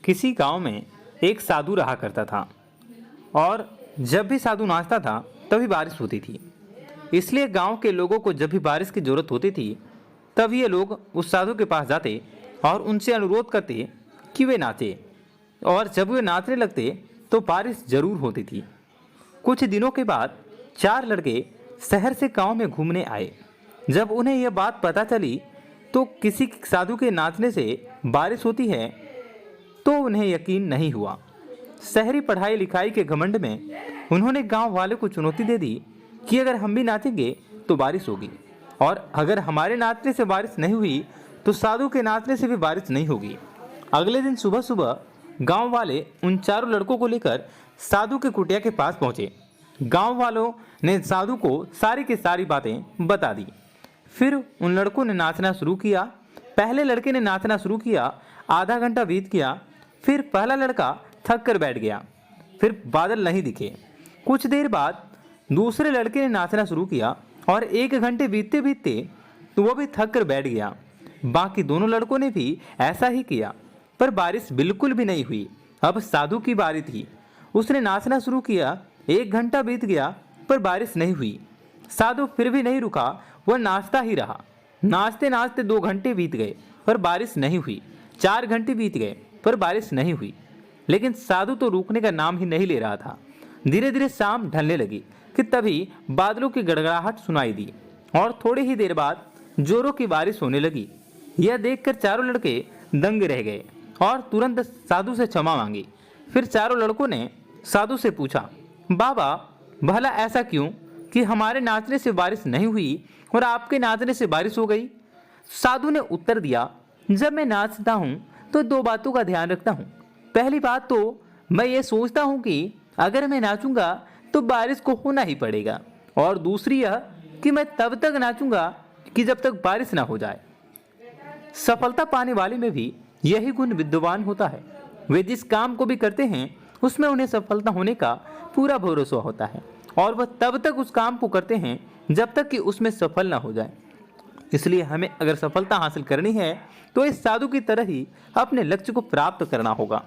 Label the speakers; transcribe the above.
Speaker 1: किसी गांव में एक साधु रहा करता था और जब भी साधु नाचता था तभी बारिश होती थी। इसलिए गांव के लोगों को जब भी बारिश की जरूरत होती थी तब ये लोग उस साधु के पास जाते और उनसे अनुरोध करते कि वे नाचे, और जब वे नाचने लगते तो बारिश जरूर होती थी। कुछ दिनों के बाद 4 लड़के शहर से गांव में घूमने आए। जब उन्हें यह बात पता चली तो किसी साधु के नाचने से बारिश होती है तो उन्हें यकीन नहीं हुआ। शहरी पढ़ाई लिखाई के घमंड में उन्होंने गांव वाले को चुनौती दे दी कि अगर हम भी नाचेंगे तो बारिश होगी, और अगर हमारे नाचने से बारिश नहीं हुई तो साधु के नाचने से भी बारिश नहीं होगी। अगले दिन सुबह सुबह गांव वाले उन चारों लड़कों को लेकर साधु के कुटिया के पास पहुंचे। गांव वालों ने साधु को सारी की सारी बातें बता दी। फिर उन लड़कों ने नाचना शुरू किया। पहले लड़के ने नाचना शुरू किया, आधा घंटा बीत गया, फिर पहला लड़का थक कर बैठ गया, फिर बादल नहीं दिखे। कुछ देर बाद दूसरे लड़के ने नाचना शुरू किया और 1 घंटे बीतते बीतते तो वो भी थक कर बैठ गया। बाकी दोनों लड़कों ने भी ऐसा ही किया, पर बारिश बिल्कुल भी नहीं हुई। अब साधु की बारी थी। उसने नाचना शुरू किया, 1 घंटा बीत गया पर बारिश नहीं हुई। साधु फिर भी नहीं रुका, वह नाचता ही रहा। नाचते नाचते 2 घंटे बीत गए पर बारिश नहीं हुई। 4 घंटे बीत गए पर बारिश नहीं हुई, लेकिन साधु तो रुकने का नाम ही नहीं ले रहा था। धीरे धीरे शाम ढलने लगी कि तभी बादलों की गड़गड़ाहट सुनाई दी और थोड़ी ही देर बाद जोरों की बारिश होने लगी। यह देखकर चारों लड़के दंग रह गए और तुरंत साधु से क्षमा मांगी। फिर चारों लड़कों ने साधु से पूछा, बाबा भला ऐसा क्यों कि हमारे नाचने से बारिश नहीं हुई और आपके नाचने से बारिश हो गई? साधु ने उत्तर दिया, जब मैं नाचता हूँ तो 2 बातों का ध्यान रखता हूँ। पहली बात तो मैं ये सोचता हूँ कि अगर मैं नाचूंगा तो बारिश को होना ही पड़ेगा, और दूसरी यह कि मैं तब तक नाचूंगा कि जब तक बारिश ना हो जाए। सफलता पाने वाले में भी यही गुण विद्यमान होता है। वे जिस काम को भी करते हैं उसमें उन्हें सफलता होने का पूरा भरोसा होता है, और वह तब तक उस काम को करते हैं जब तक कि उसमें सफल ना हो जाए। इसलिए हमें अगर सफलता हासिल करनी है तो इस साधु की तरह ही अपने लक्ष्य को प्राप्त करना होगा।